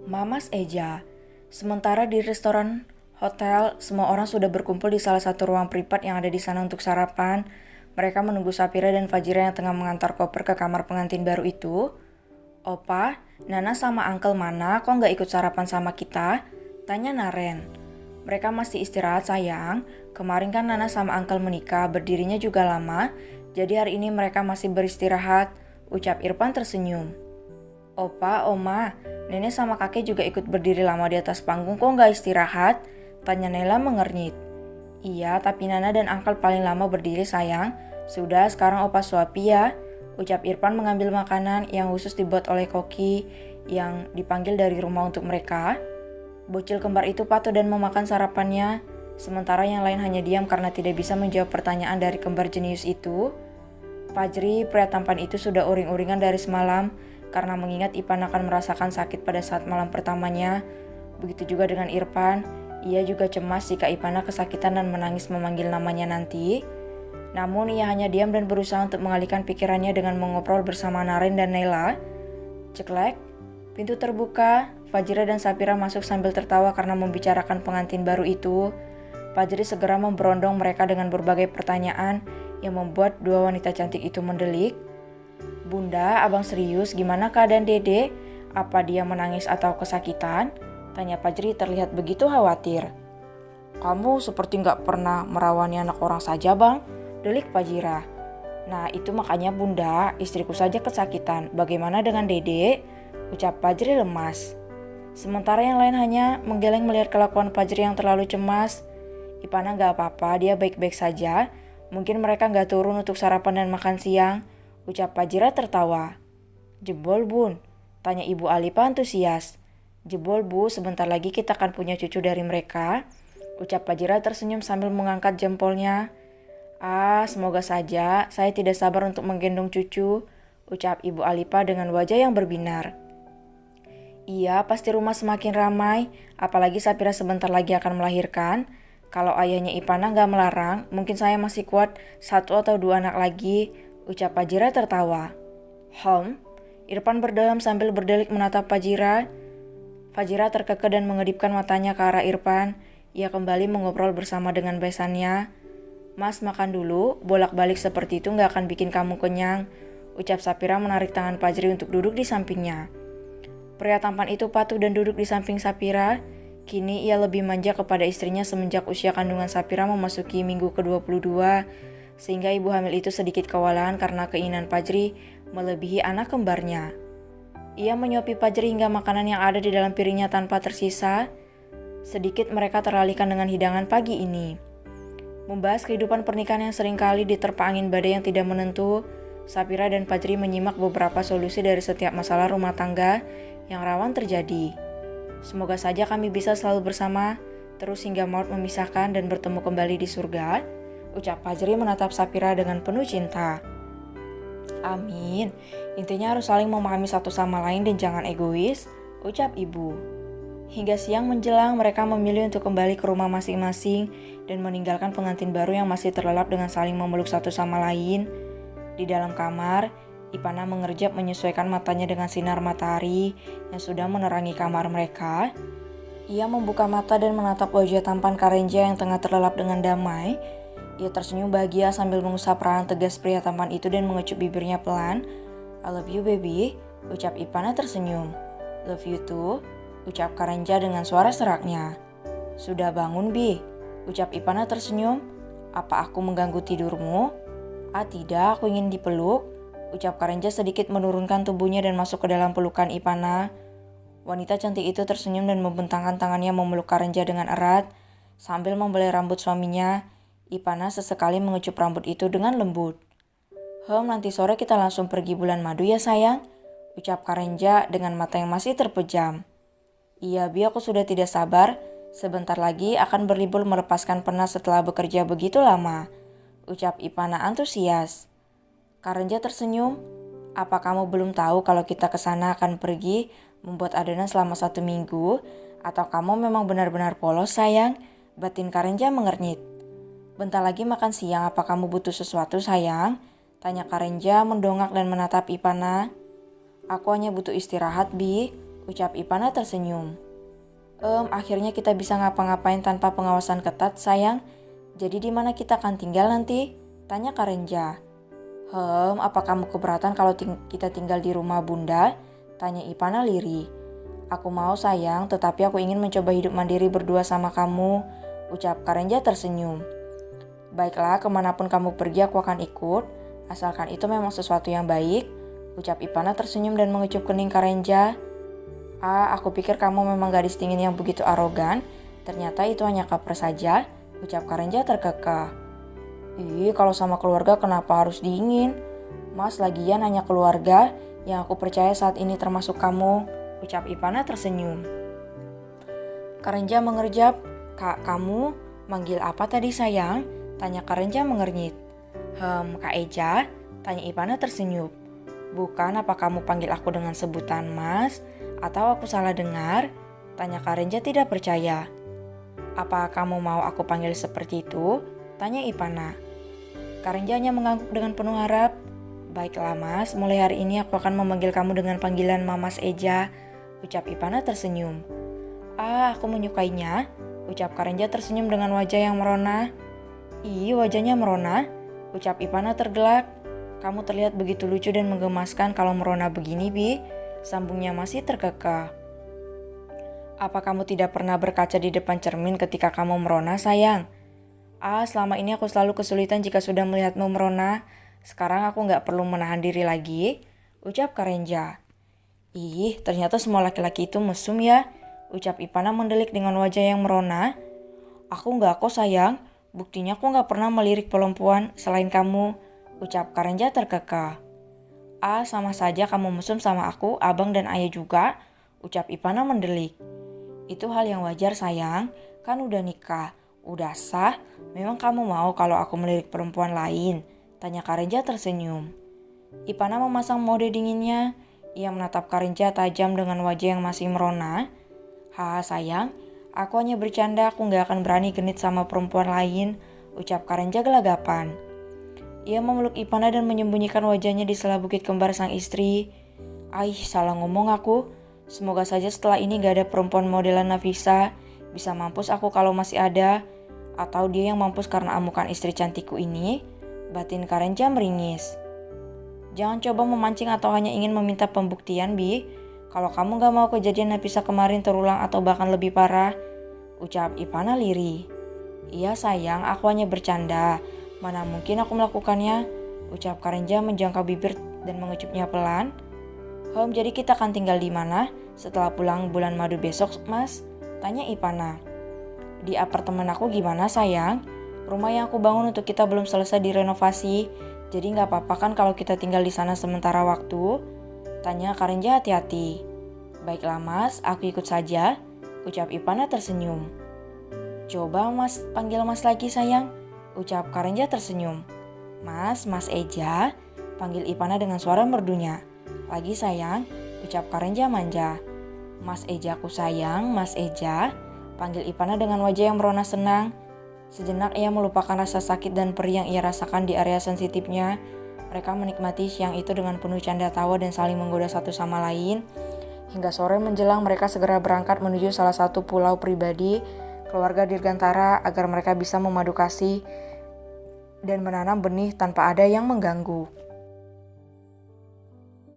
Mamas Eja. Sementara di restoran hotel, semua orang sudah berkumpul di salah satu ruang privat yang ada di sana untuk sarapan. Mereka menunggu Sapira dan Fajira yang tengah mengantar koper ke kamar pengantin baru itu. Opa, Nana sama Uncle mana kok nggak ikut sarapan sama kita? Tanya Naren. Mereka masih istirahat sayang. Kemarin kan Nana sama Uncle menikah, berdirinya juga lama. Jadi hari ini mereka masih beristirahat, ucap Irfan tersenyum. Opa, Oma, nenek sama kakek juga ikut berdiri lama di atas panggung kok nggak istirahat? Tanya Nela mengernyit. Iya, tapi Nana dan Angkel paling lama berdiri sayang. Sudah, sekarang Opa suapi ya. Ucap Irfan mengambil makanan yang khusus dibuat oleh Koki yang dipanggil dari rumah untuk mereka. Bocil kembar itu patuh dan memakan sarapannya, sementara yang lain hanya diam karena tidak bisa menjawab pertanyaan dari kembar jenius itu. Fajri, pria tampan itu sudah uring-uringan dari semalam karena mengingat Ipan akan merasakan sakit pada saat malam pertamanya. Begitu juga dengan Irfan, ia juga cemas jika Ipana kesakitan dan menangis memanggil namanya nanti. Namun ia hanya diam dan berusaha untuk mengalihkan pikirannya dengan mengobrol bersama Naren dan Nela. Ceklek, pintu terbuka, Fajira dan Sapira masuk sambil tertawa karena membicarakan pengantin baru itu. Fajri segera memberondong mereka dengan berbagai pertanyaan yang membuat dua wanita cantik itu mendelik. Bunda, abang serius, gimana keadaan Dede? Apa dia menangis atau kesakitan? Tanya Fajri terlihat begitu khawatir. Kamu seperti nggak pernah merawani anak orang saja bang, delik Fajira. Nah itu makanya bunda, istriku saja kesakitan, bagaimana dengan Dede? Ucap Fajri lemas. Sementara yang lain hanya menggeleng melihat kelakuan Fajri yang terlalu cemas. Ipana nggak apa-apa, dia baik-baik saja. Mungkin mereka nggak turun untuk sarapan dan makan siang. Ucap Fajira tertawa. Jebol bun, tanya Ibu Alipa antusias. Jebol bu, sebentar lagi kita akan punya cucu dari mereka. Ucap Fajira tersenyum sambil mengangkat jempolnya. Ah, semoga saja, saya tidak sabar untuk menggendong cucu. Ucap Ibu Alipa dengan wajah yang berbinar. Iya, pasti rumah semakin ramai, apalagi Sapira sebentar lagi akan melahirkan. Kalau ayahnya Ipana nggak melarang, mungkin saya masih kuat 1 atau 2 anak lagi. Ucap Fajira tertawa. Irfan berdalam sambil berdelik menatap Fajira. Fajira terkekeh dan mengedipkan matanya ke arah Irfan. Ia kembali mengobrol bersama dengan besannya. Mas makan dulu, bolak-balik seperti itu nggak akan bikin kamu kenyang. Ucap Sapira menarik tangan Fajri untuk duduk di sampingnya. Pria tampan itu patuh dan duduk di samping Sapira. Kini ia lebih manja kepada istrinya semenjak usia kandungan Sapira memasuki minggu ke-22. Sehingga ibu hamil itu sedikit kewalahan karena keinginan Fajri melebihi anak kembarnya. Ia menyuapi Fajri hingga makanan yang ada di dalam piringnya tanpa tersisa. Sedikit mereka teralihkan dengan hidangan pagi ini. Membahas kehidupan pernikahan yang seringkali diterpa angin badai yang tidak menentu, Sapira dan Fajri menyimak beberapa solusi dari setiap masalah rumah tangga yang rawan terjadi. Semoga saja kami bisa selalu bersama, terus hingga maut memisahkan dan bertemu kembali di surga. Ucap Fajri menatap Sapira dengan penuh cinta. Amin. Intinya harus saling memahami satu sama lain dan jangan egois, ucap ibu. Hingga siang menjelang mereka memilih untuk kembali ke rumah masing-masing dan meninggalkan pengantin baru yang masih terlelap dengan saling memeluk satu sama lain. Di dalam kamar, Ipana mengerjap menyesuaikan matanya dengan sinar matahari yang sudah menerangi kamar mereka. Ia membuka mata dan menatap wajah tampan Karenja yang tengah terlelap dengan damai. Ia tersenyum bahagia sambil mengusap perahan tegas pria tampan itu dan mengecup bibirnya pelan. I love you baby, ucap Ipana tersenyum. Love you too, ucap Karenja dengan suara seraknya. Sudah bangun Bi, ucap Ipana tersenyum. Apa aku mengganggu tidurmu? Ah tidak, aku ingin dipeluk, ucap Karenja sedikit menurunkan tubuhnya dan masuk ke dalam pelukan Ipana. Wanita cantik itu tersenyum dan membentangkan tangannya memeluk Karenja dengan erat. Sambil membelai rambut suaminya, Ipana sesekali mengecup rambut itu dengan lembut. Nanti sore kita langsung pergi bulan madu ya sayang, ucap Karenja dengan mata yang masih terpejam. Iya Bi, aku sudah tidak sabar, sebentar lagi akan berlibur melepaskan penat setelah bekerja begitu lama, ucap Ipana antusias. Karenja tersenyum. Apa kamu belum tahu kalau kita ke sana akan pergi membuat adonan selama 1 minggu? Atau kamu memang benar-benar polos sayang? Batin Karenja mengernyit. Bentar lagi makan siang, apa kamu butuh sesuatu sayang? Tanya Karenja mendongak dan menatap Ipana. Aku hanya butuh istirahat Bi, ucap Ipana tersenyum. Akhirnya kita bisa ngapa-ngapain tanpa pengawasan ketat, sayang. Jadi di mana kita akan tinggal nanti? Tanya Karenja. Apa kamu keberatan kalau kita tinggal di rumah bunda? Tanya Ipana lirih. Aku mau sayang, tetapi aku ingin mencoba hidup mandiri berdua sama kamu, ucap Karenja tersenyum. Baiklah, kemanapun kamu pergi aku akan ikut, asalkan itu memang sesuatu yang baik, ucap Ipana tersenyum dan mengecup kening Karenja. Aku pikir kamu memang gadis dingin yang begitu arogan, ternyata itu hanya caper saja, ucap Karenja terkekeh. Kalau sama keluarga kenapa harus dingin? Mas, lagian hanya keluarga yang aku percaya saat ini termasuk kamu, ucap Ipana tersenyum. Karenja mengerjap. Kak, kamu manggil apa tadi sayang? Tanya Karenja mengernyit. Kak Eja, tanya Ipana tersenyum. Bukan, apa kamu panggil aku dengan sebutan Mas? Atau aku salah dengar? Tanya Karenja tidak percaya. Apa kamu mau aku panggil seperti itu? Tanya Ipana. Karenja hanya mengangguk dengan penuh harap. Baiklah Mas, mulai hari ini aku akan memanggil kamu dengan panggilan Mamas Eja, ucap Ipana tersenyum. Aku menyukainya, ucap Karenja tersenyum dengan wajah yang merona. Wajahnya merona, ucap Ipana tergelak. Kamu terlihat begitu lucu dan menggemaskan kalau merona begini, Bi, sambungnya masih terkekeh. Apa kamu tidak pernah berkaca di depan cermin ketika kamu merona, sayang? Selama ini aku selalu kesulitan jika sudah melihatmu merona. Sekarang aku gak perlu menahan diri lagi, ucap Karenja. Ternyata semua laki-laki itu mesum ya, ucap Ipana mendelik dengan wajah yang merona. Aku gak kok sayang, buktinya aku gak pernah melirik perempuan selain kamu, ucap Karenja terkekeh. Sama saja kamu mesum sama aku, abang dan ayah juga, ucap Ipana mendelik. Itu hal yang wajar sayang, kan udah nikah, udah sah, memang kamu mau kalau aku melirik perempuan lain, tanya Karenja tersenyum. Ipana memasang mode dinginnya, ia menatap Karenja tajam dengan wajah yang masih merona. Sayang, aku hanya bercanda, aku gak akan berani genit sama perempuan lain, ucap Karenja gelagapan. Ia memeluk Ipana dan menyembunyikan wajahnya di sela bukit kembar sang istri. Salah ngomong aku. Semoga saja setelah ini gak ada perempuan modelan Nafisa. Bisa mampus aku kalau masih ada. Atau dia yang mampus karena amukan istri cantikku ini. Batin Karenja meringis. Jangan coba memancing atau hanya ingin meminta pembuktian, Bi. Kalau kamu gak mau kejadian Nafisa kemarin terulang atau bahkan lebih parah, ucap Ipana lirih. Iya sayang, aku hanya bercanda. Mana mungkin aku melakukannya, ucap Karenja menjangkau bibir dan mengecupnya pelan. Jadi kita akan tinggal di mana setelah pulang bulan madu besok, Mas? Tanya Ipana. Di apartemen aku gimana sayang? Rumah yang aku bangun untuk kita belum selesai direnovasi, jadi gak apa-apa kan kalau kita tinggal di sana sementara waktu? Tanya Karenja hati-hati. Baiklah Mas, aku ikut saja, ucap Ipana tersenyum. Coba Mas panggil Mas lagi sayang, ucap Karenja tersenyum. Mas Eja, panggil Ipana dengan suara merdunya. Lagi sayang, ucap Karenja manja. Mas Ejaku sayang, Mas Eja, panggil Ipana dengan wajah yang merona senang. Sejenak ia melupakan rasa sakit dan perih yang ia rasakan di area sensitifnya. Mereka menikmati siang itu dengan penuh canda tawa dan saling menggoda satu sama lain. Hingga sore menjelang mereka segera berangkat menuju salah satu pulau pribadi keluarga Dirgantara agar mereka bisa memadu kasih dan menanam benih tanpa ada yang mengganggu.